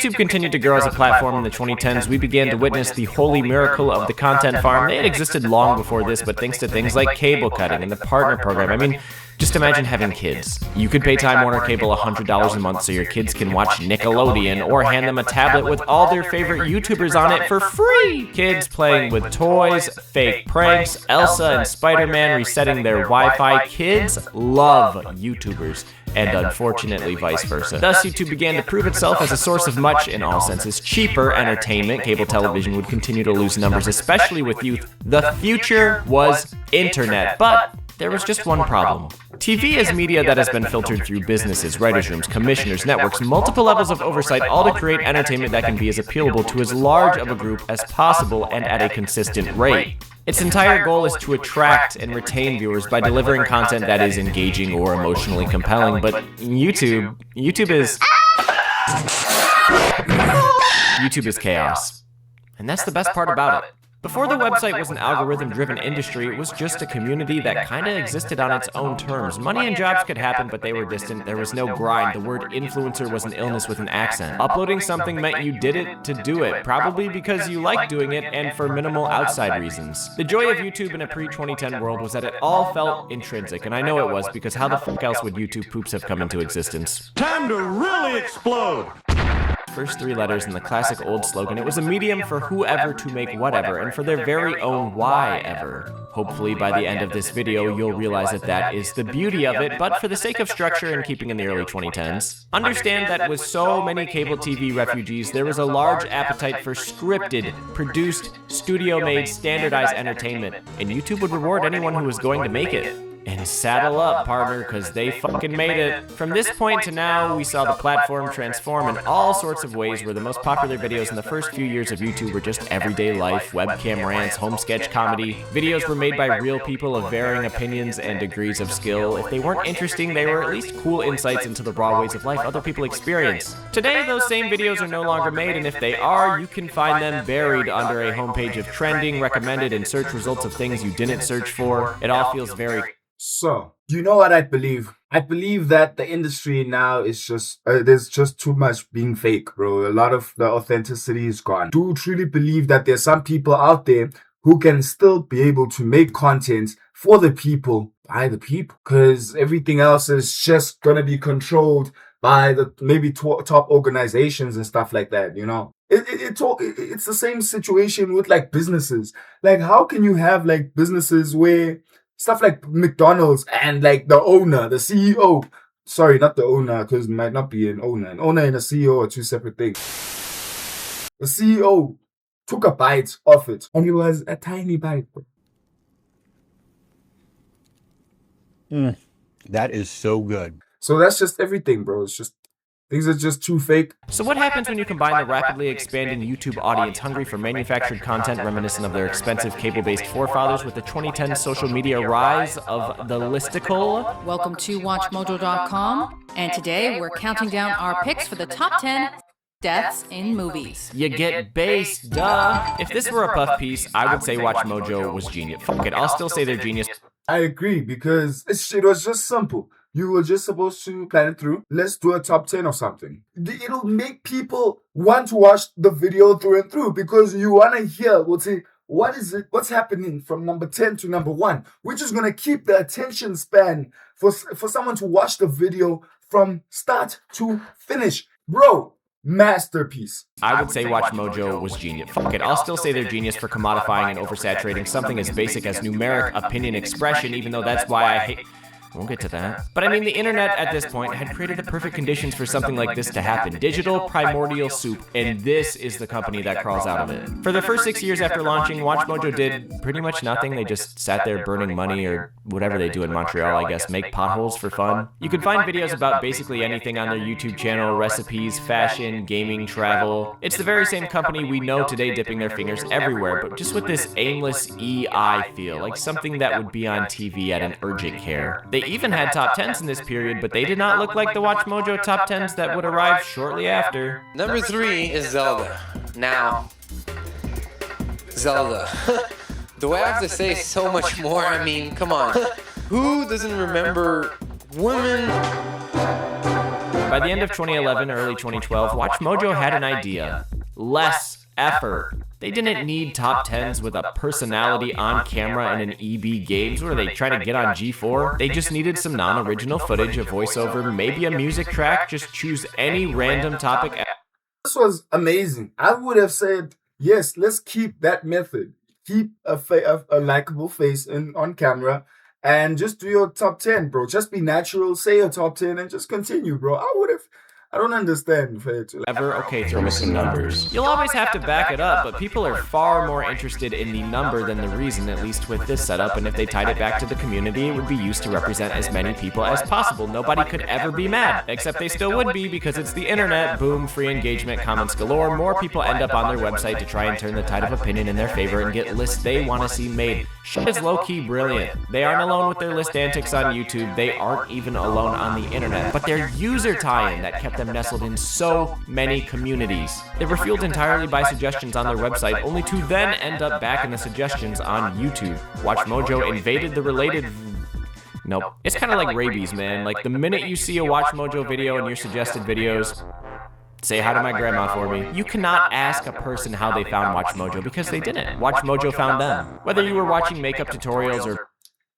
YouTube continued to grow as a platform in the 2010s, we began to witness the holy miracle of the content farm. They had existed long before this, but thanks to things like cable cutting and the partner program. I mean, just imagine having kids. You could pay Time Warner Cable $100 a month so your kids can watch Nickelodeon, or hand them a tablet with all their favorite YouTubers on it for free. Kids playing with toys, fake pranks, Elsa and Spider-Man resetting their Wi-Fi. Kids love YouTubers, and unfortunately vice versa. Thus, YouTube began to prove itself as a source of much, in all senses, cheaper entertainment. Cable television would continue to lose numbers, especially with youth. The future was internet, but there was just one problem. TV is media that has been filtered through businesses, writers' rooms, commissioners, networks, multiple levels of oversight, all to create entertainment that can be as appealable to as large of a group as possible and at a consistent rate. Its entire goal is to attract and retain viewers by delivering content that is engaging or emotionally compelling, but YouTube is chaos. And that's the best part about it. Before the website was an algorithm-driven industry, it was just a community that kinda existed on its own terms. Money and jobs could happen, but they were distant. There was no grind. The word influencer was an illness with an accent. Uploading something meant you did it to do it, probably because you liked doing it and for minimal outside reasons. The joy of YouTube in a pre-2010 world was that it all felt intrinsic, and I know it was, because how the fuck else would YouTube poops have come into existence? Time to really explode! First three letters in the classic old slogan. It was a medium for whoever to make whatever, and for their very own why ever. Hopefully by the end of this video, you'll realize that that is the beauty of it, but for the sake of structure and keeping in the early 2010s, understand that with so many cable TV refugees, there was a large appetite for scripted, produced, studio-made, standardized entertainment, and YouTube would reward anyone who was going to make it. And saddle up, partner, cause they fucking made it. From this point to now, we saw the platform transform in all sorts of ways, where the most popular videos in the first few years of YouTube were just everyday life, webcam rants, home sketch comedy. Videos were made by real people of varying opinions and degrees of skill. If they weren't interesting, they were at least cool insights into the raw ways of life other people experience. Today, those same videos are no longer made, and if they are, you can find them buried under a homepage of trending, recommended, and search results of things you didn't search for. It all feels very... So, you know what I believe? I believe that the industry now is just, there's just too much being fake, bro. A lot of the authenticity is gone. I do truly believe that there's some people out there who can still be able to make content for the people, by the people. Because everything else is just going to be controlled by the maybe top organizations and stuff like that, you know? It's the same situation with like businesses. Like, how can you have like businesses where stuff like McDonald's and like the owner, the CEO, sorry, not the owner, because it might not be an owner. An owner and a CEO are two separate things. The CEO took a bite of it, and it was a tiny bite. That is so good. So that's just everything, bro. It's just, things are just too fake. So what happens when you combine the rapidly expanding YouTube audience hungry for manufactured content reminiscent of their expensive cable-based forefathers with the 2010 social media rise of the listicle? Welcome to WatchMojo.com, and today we're counting down our picks for the top 10 deaths in movies. You get base, duh. If this were a puff piece, I would say WatchMojo was genius. Fuck it, I'll still say they're genius. I agree, because it was just simple. You were just supposed to plan it through. Let's do a top 10 or something. It'll make people want to watch the video through and through, because you want to hear, what's happening from number 10 to number 1, which is going to keep the attention span for someone to watch the video from start to finish. Bro, masterpiece. I would say WatchMojo was genius. Fuck it, I'll still say they're genius for commodifying and oversaturating something as basic as numeric opinion expression, even though that's why I hate... We'll get to that. But I mean, the internet at this point had created the perfect conditions for something like this to happen. Digital primordial soup, and this is the company that crawls out of it. For the first 6 years after launching, WatchMojo did pretty much nothing. They just sat there burning money, or whatever they do in Montreal, I guess, make potholes for fun. You can find videos about basically anything on their YouTube channel, recipes, fashion, gaming, travel. It's the very same company we know today dipping their fingers everywhere, but just with this aimless EI feel, like something that would be on TV at an urgent care. They even had top 10s in this period, but they did not look like the WatchMojo top 10s that would arrive shortly after. Number 3 is Zelda. Now, Zelda. Do I have to say so much more? I mean, come on. Who doesn't remember women By the end of 2011, early 2012, WatchMojo had an idea. Less effort. They didn't need top 10s with a personality on camera in an EB Games. What are they trying to get on G4? They just needed some non-original footage, a voiceover, maybe a music track. Just choose any random topic. This was amazing. I would have said, yes, let's keep that method. Keep a likable face on camera and just do your top 10, bro. Just be natural, say your top 10 and just continue, bro. I don't understand. Okay, throw me some numbers. You'll always have to back it up, but people are far more interested in the number than the reason, at least with this setup, and if they tied it back to the community, it would be used to represent as many people as possible. Nobody could ever be mad, except they still would be because it's the internet. Boom, free engagement, comments galore. More people end up on their website to try and turn the tide of opinion in their favor and get lists they want to see made. Shit is low-key brilliant. They aren't alone with their list antics on YouTube. They aren't even alone on the internet, but their user tie-in that kept them nestled in so many communities. They were fueled entirely by suggestions on their website, only to then end up back in the suggestions on YouTube. WatchMojo invaded the related... Nope. It's kind of like rabies, man. Like, the minute you see a WatchMojo video in your suggested videos, say hi to my grandma for me. You cannot ask a person how they found WatchMojo because they didn't. WatchMojo found them. Whether you were watching makeup tutorials or...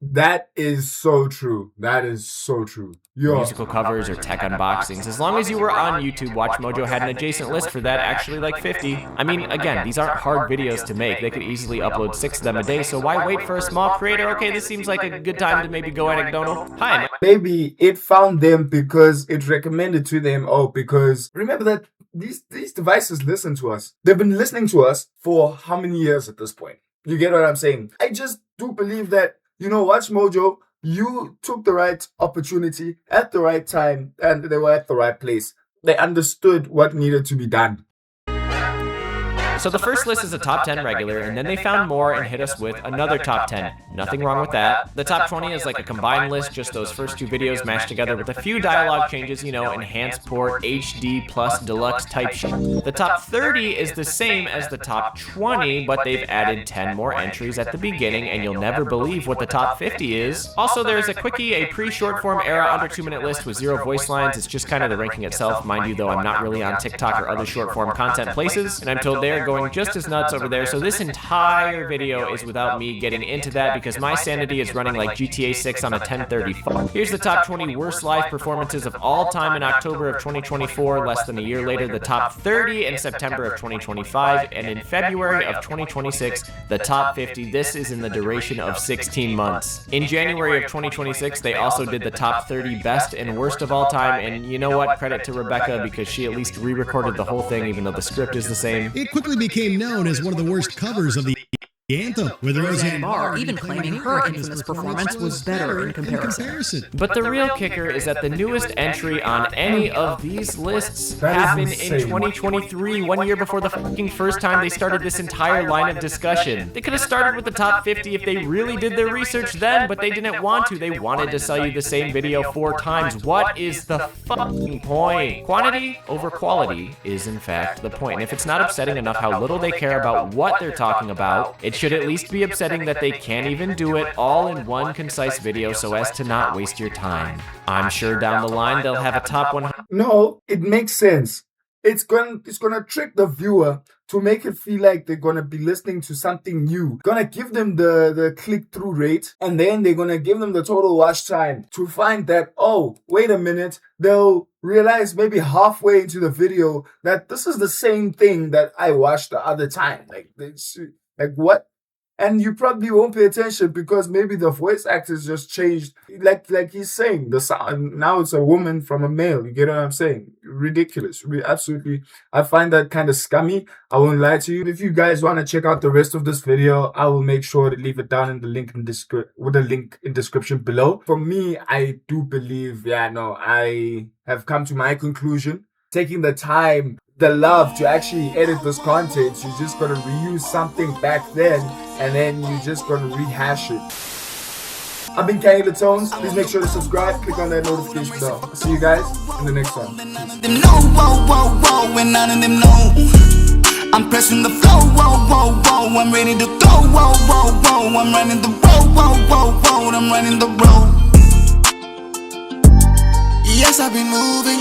That is so true. That is so true. Musical covers or tech unboxings. As long as you were on YouTube, WatchMojo had an adjacent list for that, actually like 50. I mean, again, these aren't hard videos to make. They could easily upload 6 of them a day, so why wait for a small creator? Okay, this seems like a good time to maybe go anecdotal. Hi. Maybe it found them because it recommended to them. Oh, because remember that these devices listen to us. They've been listening to us for how many years at this point? You get what I'm saying? I just do believe that, you know, WatchMojo, you took the right opportunity at the right time and they were at the right place. They understood what needed to be done. So the first list is a top 10 regular, and then they found more and hit us with another top 10. Nothing wrong with that. The top 20 is like a combined list, just those first 2 videos mashed together with a few dialogue changes, you know, enhanced port, HD plus deluxe type shit. The top 30 is the same as the top 20, but they've added 10 more entries at the beginning, and you'll never believe what the top 50 is. Also, there's a quickie, a pre-short form era under 2-minute list with 0 voice lines. It's just kind of the ranking itself. Mind you, though, I'm not really on TikTok or other short form content places, and I'm told they're going just as nuts over there, so this entire video is without me getting into that because my sanity is running like GTA 6 on a 1030 phone. Here's the top 20 worst live performances of all time in October of 2024, less than a year later the top 30 in September of 2025, and in February of 2026 the top 50. This is in the duration of 16 months. In January of 2026 they also did the top 30 best and worst of all time, and you know what, credit to Rebecca because she at least re-recorded the whole thing even though the script is the same. It quickly became known as one of the worst covers of the anthem, with Roseanne Barr even claiming her infamous performance was better in comparison. But the real kicker is that the newest entry on any of these lists happened in 2023, 1 year before the fucking first time they started this entire line of discussion. They could have started with the top 50 if they really did their research then, but they didn't want to. They wanted to sell you the same video 4 times. What is the fucking point? Quantity over quality is in fact the point. And if it's not upsetting enough how little they care about what they're talking about, it should at least be upsetting that they can't even do it all in one concise video so as to not waste your time. I'm sure down the line they'll have a top 100. No, it makes sense. It's gonna trick the viewer to make it feel like they're gonna be listening to something new. Gonna give them the click-through rate, and then they're gonna give them the total watch time to find that, oh, wait a minute, they'll realize maybe halfway into the video that this is the same thing that I watched the other time. Like what? And you probably won't pay attention because maybe the voice actors just changed. Like he's saying, the sound now it's a woman from a male. You get what I'm saying? Ridiculous. Absolutely. I find that kind of scummy. I won't lie to you. If you guys want to check out the rest of this video, I will make sure to leave it down in the link with the link in description below. For me, I do believe, I have come to my conclusion. Taking the time, the love to actually edit this content, you're just gonna reuse something back then and then you're just gonna rehash it. I've been Canula Tonez. Please make sure to subscribe, click on that notification bell. I'll see you guys in the next one. I'm pressing the flow, I'm ready to go, I'm running the road, I'm running the road. Yes, I've been moving.